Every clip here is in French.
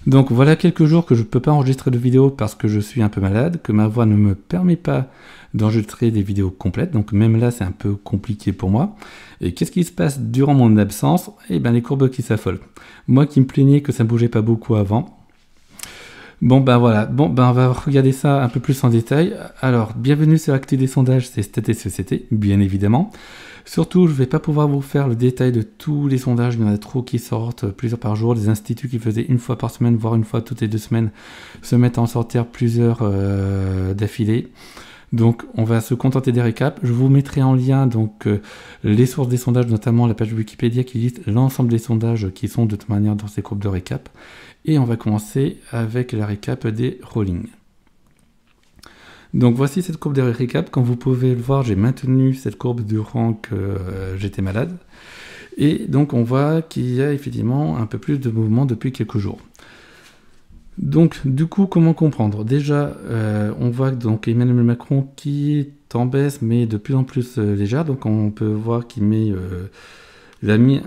Donc voilà quelques jours que je ne peux pas enregistrer de vidéo parce que je suis un peu malade, que ma voix ne me permet pas d'enregistrer des vidéos complètes, donc même là c'est un peu compliqué pour moi. Et qu'est-ce qui se passe durant mon absence? Eh bien les courbes qui s'affolent. Moi qui me plaignais que ça ne bougeait pas beaucoup avant. Bon ben voilà, on va regarder ça un peu plus en détail. Alors, bienvenue sur Actu des sondages, c'est StatSociété, bien évidemment. Surtout, je ne vais pas pouvoir vous faire le détail de tous les sondages, il y en a trop qui sortent plusieurs par jour. Les instituts qui faisaient une fois par semaine, voire une fois toutes les 2 semaines, se mettent à en sortir plusieurs d'affilée. Donc on va se contenter des récaps. Je vous mettrai en lien donc les sources des sondages, notamment la page Wikipédia qui liste l'ensemble des sondages qui sont de toute manière dans ces groupes de récap. Et on va commencer avec la récap des Rolling. Donc voici cette courbe de récap. Comme vous pouvez le voir, j'ai maintenu cette courbe durant que j'étais malade. Et donc on voit qu'il y a effectivement un peu plus de mouvement depuis quelques jours. Donc du coup, comment comprendre? Déjà, on voit donc Emmanuel Macron qui est en baisse, mais de plus en plus légère. Donc on peut voir qu'il met... il a mis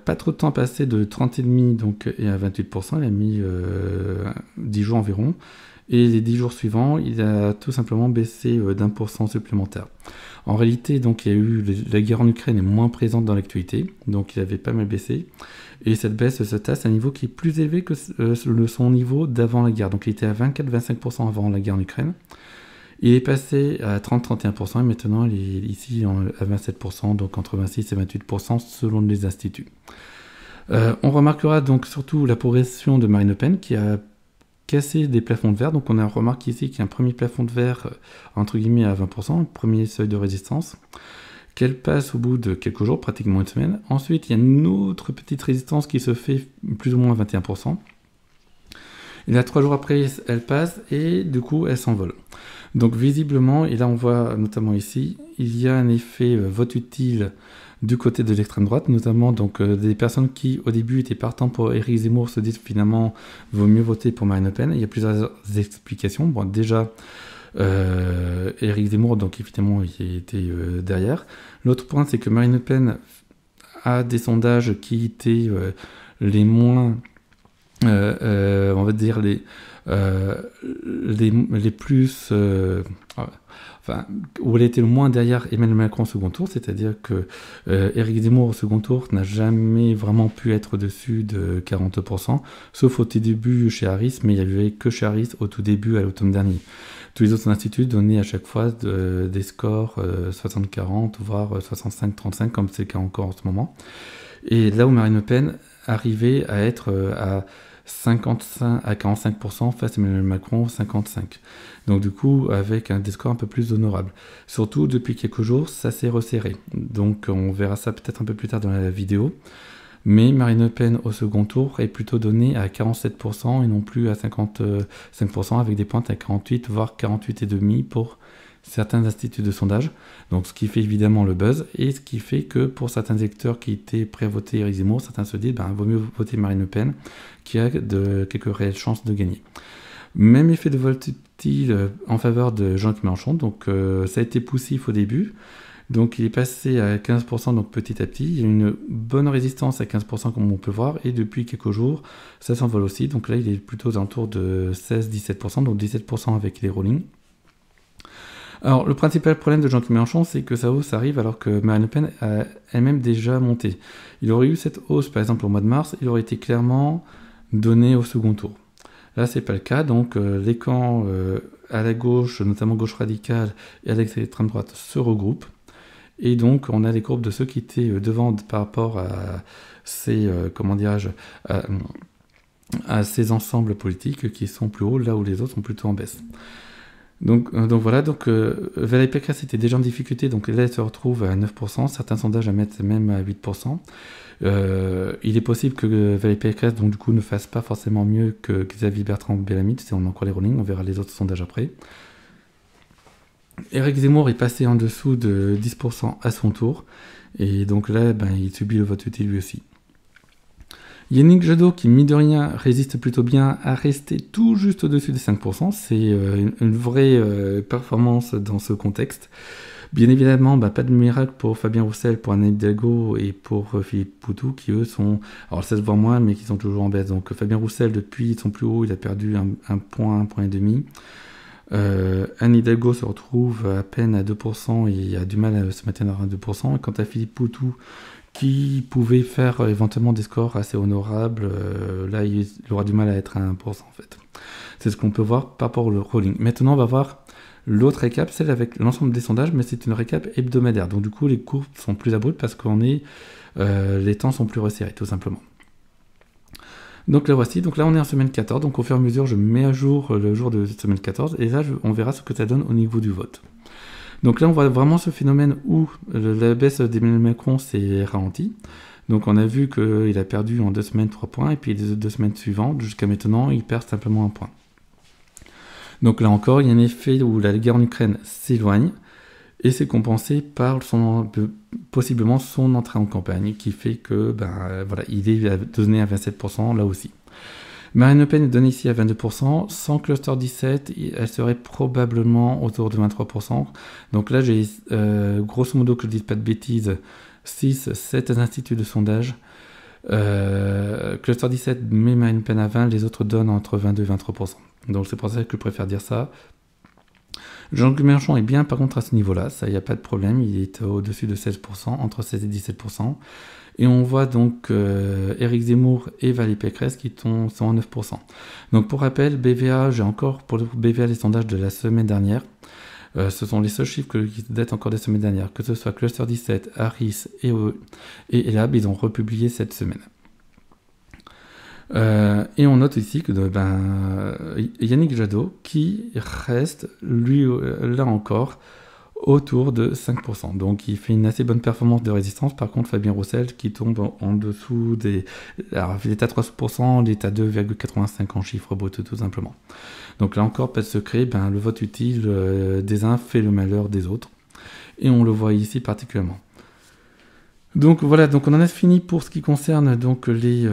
pas trop de temps passé de 30,5 donc, et à 28%, il a mis 10 jours environ. Et les 10 jours suivants, il a tout simplement baissé d'1% supplémentaire. En réalité, donc, il y a eu la guerre en Ukraine est moins présente dans l'actualité, donc il avait pas mal baissé. Et cette baisse se tasse à un niveau qui est plus élevé que son niveau d'avant la guerre. Donc il était à 24-25% avant la guerre en Ukraine. Il est passé à 30-31% et maintenant il est ici à 27%, donc entre 26 et 28% selon les instituts. On remarquera donc surtout la progression de Marine Le Pen qui a cassé des plafonds de verre. Donc on a remarqué ici qu'il y a un premier plafond de verre entre guillemets à 20%, un premier seuil de résistance, qu'elle passe au bout de quelques jours, pratiquement une semaine. Ensuite il y a une autre petite résistance qui se fait plus ou moins à 21%. Et là 3 jours après elle passe et du coup elle s'envole. Donc visiblement, et là on voit notamment ici, il y a un effet vote utile du côté de l'extrême droite, notamment donc des personnes qui au début étaient partants pour Éric Zemmour se disent finalement vaut mieux voter pour Marine Le Pen. Il y a plusieurs explications. Bon, déjà Éric Zemmour donc évidemment il était derrière. L'autre point c'est que Marine Le Pen a des sondages qui étaient les moins on va dire les plus où elle était le moins derrière Emmanuel Macron au second tour, c'est-à-dire que Éric Zemmour au second tour n'a jamais vraiment pu être au-dessus de 40%, sauf au tout début chez Harris, mais il n'y avait que chez Harris au tout début à l'automne dernier. Tous les autres instituts donnaient à chaque fois des scores 60-40, voire 65-35, comme c'est le cas encore en ce moment. Et là où Marine Le Pen arrivait à être à 55 à 45% face à Emmanuel Macron 55%. Donc du coup avec des scores un peu plus honorables. Surtout depuis quelques jours ça s'est resserré. Donc on verra ça peut-être un peu plus tard dans la vidéo. Mais Marine Le Pen au second tour est plutôt donnée à 47% et non plus à 55% avec des pointes à 48 voire 48,5% pour certains instituts de sondage, donc ce qui fait évidemment le buzz, et ce qui fait que pour certains électeurs qui étaient prêts à voter Éric Zemmour, certains se disent vaut mieux voter Marine Le Pen, qui a quelques réelles chances de gagner. Même effet de vote utile en faveur de Jean-Luc Mélenchon, donc ça a été poussif au début, donc il est passé à 15% donc petit à petit, il y a une bonne résistance à 15% comme on peut voir, et depuis quelques jours ça s'envole aussi, donc là il est plutôt aux alentours de 16-17%, donc 17% avec les Rolling. Alors, le principal problème de Jean-Luc Mélenchon, c'est que sa hausse arrive alors que Marine Le Pen a elle-même déjà monté. Il aurait eu cette hausse, par exemple, au mois de mars, il aurait été clairement donné au second tour. Là, c'est pas le cas, donc les camps à la gauche, notamment gauche radicale et à l'extrême droite, se regroupent. Et donc, on a les courbes de ceux qui étaient devant par rapport à ces, à ces ensembles politiques qui sont plus hauts, là où les autres sont plutôt en baisse. Donc voilà, Valérie Pécresse était déjà en difficulté, donc là elle se retrouve à 9%, certains sondages la mettent même à 8%. Il est possible que Valérie Pécresse donc du coup ne fasse pas forcément mieux que Xavier Bertrand Bellamide, si on en croit les Rolling, on verra les autres sondages après. Éric Zemmour est passé en dessous de 10% à son tour, et donc là il subit le vote utile lui aussi. Yannick Jadot, qui mine de rien résiste plutôt bien, a resté tout juste au-dessus des 5%. C'est une vraie performance dans ce contexte. Bien évidemment, pas de miracle pour Fabien Roussel, pour Anne Hidalgo et pour Philippe Poutou, qui eux sont, alors ça se voit moins, mais qui sont toujours en baisse. Donc Fabien Roussel, depuis son plus haut, il a perdu un point, un point et demi. Anne Hidalgo se retrouve à peine à 2% et a du mal à se maintenir à 2%. Et quant à Philippe Poutou, qui pouvait faire éventuellement des scores assez honorables, là il aura du mal à être à 1% en fait. C'est ce qu'on peut voir par rapport au rolling. Maintenant on va voir l'autre récap, celle avec l'ensemble des sondages, mais c'est une récap hebdomadaire. Donc du coup les courbes sont plus abruptes parce qu'on est, les temps sont plus resserrés tout simplement. Donc là voici, donc là on est en semaine 14, donc au fur et à mesure je mets à jour le jour de cette semaine 14, et là on verra ce que ça donne au niveau du vote. Donc là on voit vraiment ce phénomène où la baisse d'Emmanuel Macron s'est ralentie. Donc on a vu qu'il a perdu en 2 semaines 3 points, et puis les 2 semaines suivantes, jusqu'à maintenant, il perd simplement 1 point. Donc là encore, il y a un effet où la guerre en Ukraine s'éloigne, et c'est compensé par possiblement son entrée en campagne, qui fait que voilà, il est donné à 27% là aussi. Marine Le Pen est donnée ici à 22%, sans cluster 17, elle serait probablement autour de 23%. Donc là, j'ai grosso modo, que je ne dise pas de bêtises, 7 instituts de sondage. Cluster 17 met Marine Le Pen à 20, les autres donnent entre 22 et 23%. Donc c'est pour ça que je préfère dire ça. Jean-Luc Mélenchon est bien par contre à ce niveau-là, ça il n'y a pas de problème, il est au-dessus de 16%, entre 16 et 17%. Et on voit donc Éric Zemmour et Valérie Pécresse qui sont à 9%. Donc pour rappel, BVA, j'ai encore pour le BVA les sondages de la semaine dernière. Ce sont les seuls chiffres qui datent encore des semaines dernières, que ce soit Cluster 17, Harris et Elab, ils ont republié cette semaine. Et on note ici que Yannick Jadot qui reste, lui, là encore, autour de 5%. Donc il fait une assez bonne performance de résistance. Par contre, Fabien Roussel qui tombe en dessous des... Alors il est à 3%, il est à 2,85 en chiffre brut tout simplement. Donc là encore, pas de secret, le vote utile des uns fait le malheur des autres. Et on le voit ici particulièrement. Donc voilà, donc on en a fini pour ce qui concerne donc les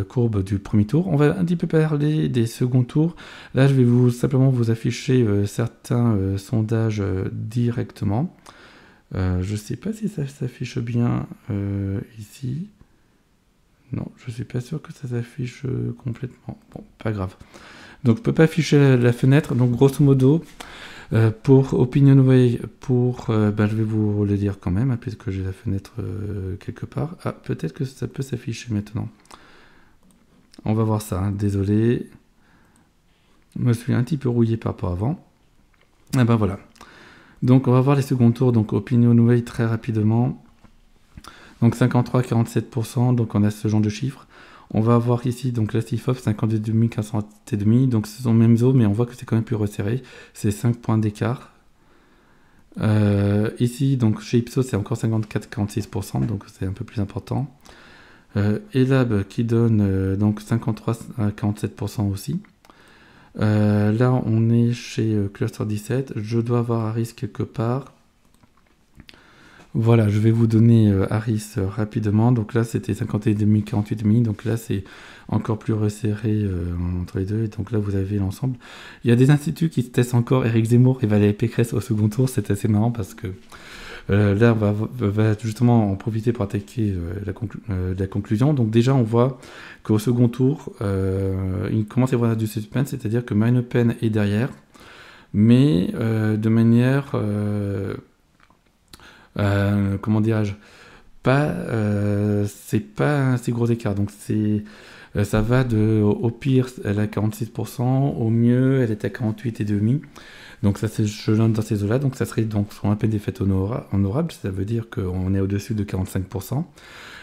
courbes du premier tour. On va un petit peu parler des seconds tours. Là, je vais simplement vous afficher certains sondages directement. Je ne sais pas si ça s'affiche bien ici. Non, je ne suis pas sûr que ça s'affiche complètement. Bon, pas grave. Donc je ne peux pas afficher la fenêtre. Donc grosso modo, pour Opinionway, je vais vous le dire quand même, puisque j'ai la fenêtre quelque part. Ah, peut-être que ça peut s'afficher maintenant. On va voir ça, désolé. Je me suis un petit peu rouillé par rapport à avant. Ah voilà. Donc on va voir les seconds tours, donc Opinionway très rapidement. Donc 53-47%, donc on a ce genre de chiffres. On va avoir ici donc la CIFOF 52,5, 47,5, donc ce sont les mêmes eaux, mais on voit que c'est quand même plus resserré, c'est 5 points d'écart. Ici, donc chez Ipsos, c'est encore 54-46%, donc c'est un peu plus important. Elab qui donne donc 53-47% aussi. Là, on est chez Cluster 17, je dois avoir Harris quelque part. Voilà, je vais vous donner Harris rapidement. Donc là, c'était 51,5, 48,5. Donc là, c'est encore plus resserré entre les deux. Et donc là, vous avez l'ensemble. Il y a des instituts qui testent encore Éric Zemmour et Valérie Pécresse au second tour. C'est assez marrant parce que là, on va justement en profiter pour attaquer la conclusion. Donc déjà, on voit qu'au second tour, il commence à y avoir du suspense. C'est-à-dire que Marine Le Pen est derrière. Mais de manière... comment dirais-je, c'est pas un si gros écart, donc ça va au pire elle a 46%, au mieux elle est à 48,5%, donc ça c'est selon dans ces eaux-là, donc ça serait donc sur un peine des fêtes honorables, ça veut dire qu'on est au-dessus de 45%.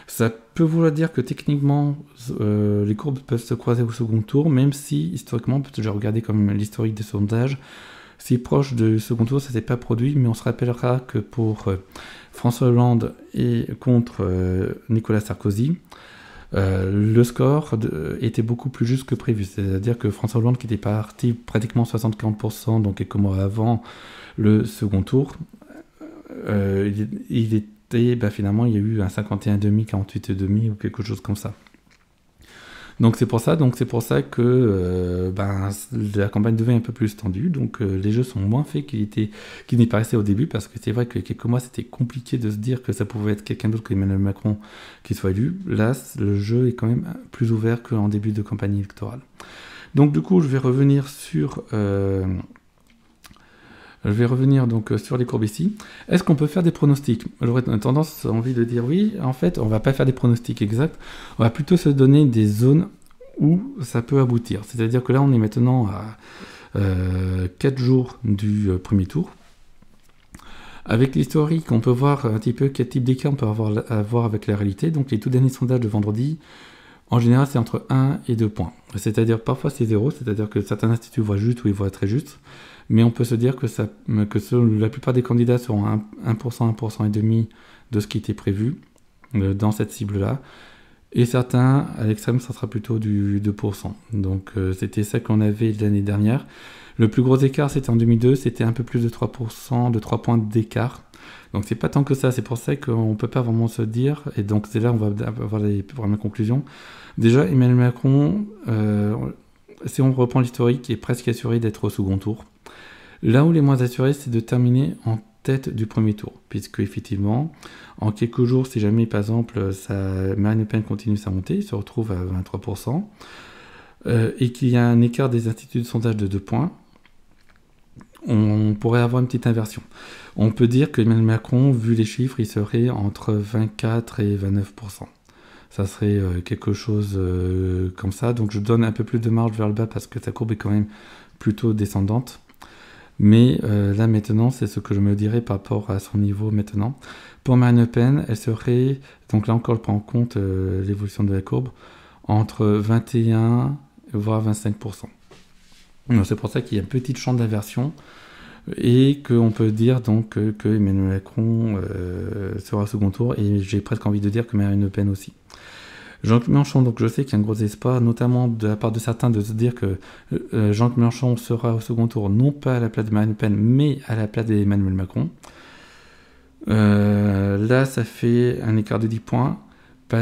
Ça peut vouloir dire que techniquement les courbes peuvent se croiser au second tour, même si historiquement, parce que j'ai regardé quand même l'historique des sondages, si proche du second tour, ça ne s'est pas produit, mais on se rappellera que pour François Hollande et contre Nicolas Sarkozy, le score était beaucoup plus juste que prévu. C'est-à-dire que François Hollande, qui était parti pratiquement 60-40%, donc quelques mois avant le second tour, il était, finalement, il y a eu un 51,5, 48,5 ou quelque chose comme ça. Donc c'est pour ça que la campagne devient un peu plus tendue. Donc les jeux sont moins faits qu'ils n'y paraissaient au début, parce que c'est vrai que quelques mois c'était compliqué de se dire que ça pouvait être quelqu'un d'autre qu'Emmanuel Macron qui soit élu. Là, le jeu est quand même plus ouvert qu'en début de campagne électorale. Donc du coup, je vais revenir donc sur les courbes ici. Est-ce qu'on peut faire des pronostics? J'aurais envie de dire oui. En fait, on va pas faire des pronostics exacts. On va plutôt se donner des zones où ça peut aboutir. C'est-à-dire que là, on est maintenant à 4 jours du premier tour. Avec l'historique, on peut voir un petit peu quel type d'écart on peut avoir avec la réalité. Donc les tout derniers sondages de vendredi, en général, c'est entre 1 et 2 points. C'est-à-dire parfois c'est 0, c'est-à-dire que certains instituts voient juste ou ils voient très juste. Mais on peut se dire que la plupart des candidats seront 1%, 1% et demi de ce qui était prévu dans cette cible-là. Et certains, à l'extrême, ça sera plutôt du 2%. Donc c'était ça qu'on avait l'année dernière. Le plus gros écart, c'était en 2002, c'était un peu plus de 3%, de 3 points d'écart. Donc c'est pas tant que ça, c'est pour ça qu'on ne peut pas vraiment se dire, et donc c'est là on va avoir les premières conclusions. Déjà, Emmanuel Macron, si on reprend l'historique, est presque assuré d'être au second tour. Là où les moins assurés, c'est de terminer en tête du premier tour, puisque effectivement, en quelques jours, si jamais par exemple Marine Le Pen continue sa montée, il se retrouve à 23%, et qu'il y a un écart des instituts de sondage de 2 points, on pourrait avoir une petite inversion. On peut dire que Emmanuel Macron, vu les chiffres, il serait entre 24 et 29%. Ça serait quelque chose comme ça. Donc je donne un peu plus de marge vers le bas parce que sa courbe est quand même plutôt descendante. Mais là maintenant, c'est ce que je me dirais par rapport à son niveau maintenant. Pour Marine Le Pen, elle serait, donc là encore je prends en compte l'évolution de la courbe, entre 21 voire 25%. Donc c'est pour ça qu'il y a une petite champ d'inversion et qu'on peut dire donc que Emmanuel Macron sera au second tour, et j'ai presque envie de dire que Marine Le Pen aussi. Jean-Luc Mélenchon, donc je sais qu'il y a un gros espoir, notamment de la part de certains, de se dire que Jean-Luc Mélenchon sera au second tour, non pas à la place de Marine Le Pen, mais à la place d'Emmanuel Macron. Là, ça fait un écart de 10 points.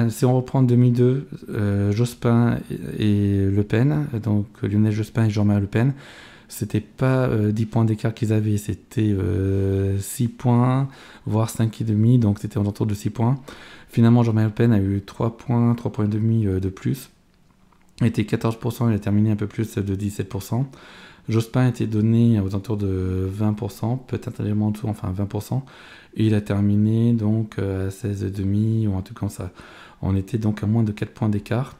Si on reprend 2002, Jospin et Le Pen, donc Lionel Jospin et Jean-Marie Le Pen, c'était pas 10 points d'écart qu'ils avaient, c'était 6 points, voire 5,5, donc c'était en entour de 6 points. Finalement, Jean-Marie Le Pen a eu 3 points, 3 points et demi de plus. Il était 14%, il a terminé un peu plus de 17%. Jospin était donné aux alentours de 20%, peut-être légèrement en dessous, enfin 20%. Et il a terminé donc à 16,5 ou un truc comme ça. On était donc à moins de 4 points d'écart.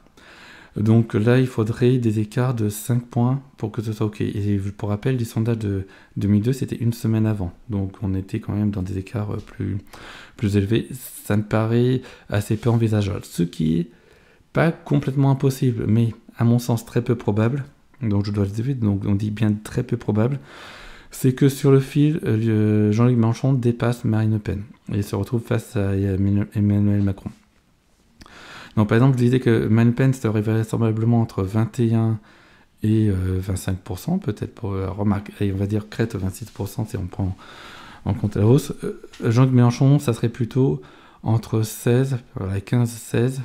Donc là, il faudrait des écarts de 5 points pour que ce soit OK. Et pour rappel, les sondages de 2002, c'était une semaine avant. Donc on était quand même dans des écarts plus élevés. Ça me paraît assez peu envisageable. Ce qui est pas complètement impossible, mais à mon sens très peu probable. Donc je dois le dire, donc on dit bien très peu probable. C'est que sur le fil, Jean-Luc Mélenchon dépasse Marine Le Pen et se retrouve face à Emmanuel Macron. Donc par exemple, je disais que Marine Le Pen serait vraisemblablement entre 21 et 25%, peut-être pour remarque, on va dire crête 26% si on prend en compte la hausse. Jean-Luc Mélenchon, ça serait plutôt entre 16, voilà, 15-16,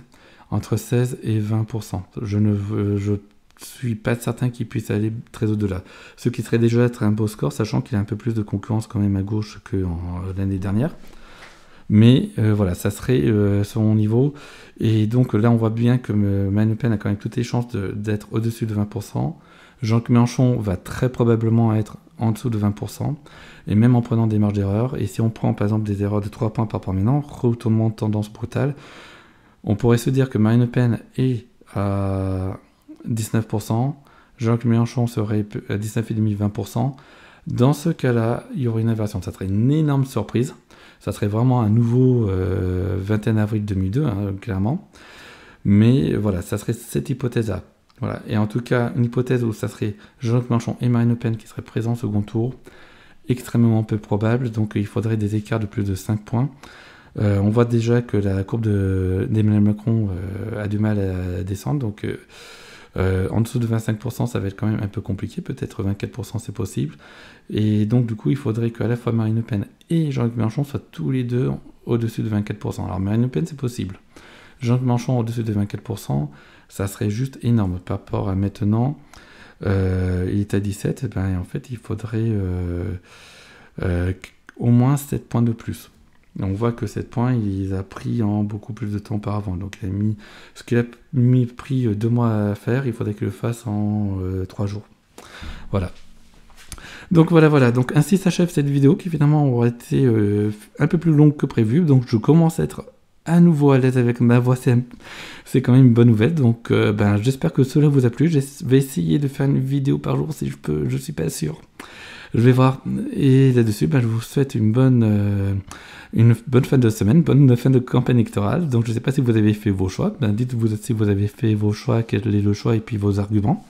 entre 16 et 20%. Je suis pas certain qu'il puisse aller très au-delà. Ce qui serait déjà être un beau score, sachant qu'il y a un peu plus de concurrence quand même à gauche que l'année dernière. Mais voilà, ça serait son niveau. Et donc là, on voit bien que Marine Le Pen a quand même toutes les chances d'être au-dessus de 20%. Jean-Luc Mélenchon va très probablement être en dessous de 20%. Et même en prenant des marges d'erreur. Et si on prend par exemple des erreurs de 3 points par rapport maintenant, retournement de tendance brutale, on pourrait se dire que Marine Le Pen est à 19%, Jean-Luc Mélenchon serait à 19,5, 20%. Dans ce cas-là, il y aurait une inversion. Ça serait une énorme surprise. Ça serait vraiment un nouveau 21 avril 2002, hein, clairement. Mais voilà, ça serait cette hypothèse-là. Voilà. Et en tout cas, une hypothèse où ça serait Jean-Luc Mélenchon et Marine Le Pen qui seraient présents au second tour, extrêmement peu probable. Donc il faudrait des écarts de plus de 5 points. On voit déjà que la courbe d'Emmanuel Macron a du mal à descendre. Donc en dessous de 25%, ça va être quand même un peu compliqué. Peut-être 24%, c'est possible. Et donc, du coup, il faudrait qu'à la fois Marine Le Pen et Jean-Luc Mélenchon soient tous les deux au-dessus de 24%. Alors, Marine Le Pen, c'est possible. Jean-Luc Mélenchon au-dessus de 24%. Ça serait juste énorme par rapport à maintenant. Il est à 17, ben, en fait, il faudrait au moins 7 points de plus. On voit que 7 points, il a pris en beaucoup plus de temps auparavant. Donc, il a mis, ce qu'il a pris 2 mois à faire, il faudrait qu'il le fasse en 3 jours. Voilà. Donc voilà. Donc ainsi s'achève cette vidéo qui finalement aura été un peu plus longue que prévu. Donc je commence à être à nouveau à l'aise avec ma voix. C'est quand même une bonne nouvelle. Donc j'espère que cela vous a plu. Je vais essayer de faire une vidéo par jour si je peux. Je suis pas sûr. Je vais voir. Et là-dessus, je vous souhaite une bonne fin de semaine, bonne fin de campagne électorale. Donc je ne sais pas si vous avez fait vos choix. Dites-vous si vous avez fait vos choix, quel est le choix et puis vos arguments.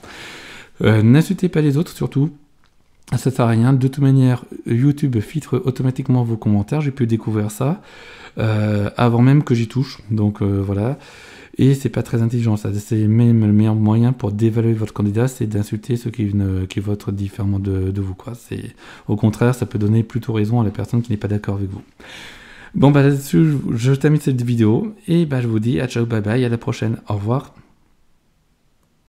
N'insultez pas les autres surtout. Ça sert à rien. De toute manière, YouTube filtre automatiquement vos commentaires. J'ai pu découvrir ça avant même que j'y touche. Donc voilà. Et c'est pas très intelligent. Ça, c'est même le meilleur moyen pour dévaluer votre candidat, c'est d'insulter ceux qui votent différemment de vous. Quoi. Au contraire, ça peut donner plutôt raison à la personne qui n'est pas d'accord avec vous. Bon, là-dessus, je termine cette vidéo et je vous dis à ciao, bye bye, à la prochaine. Au revoir.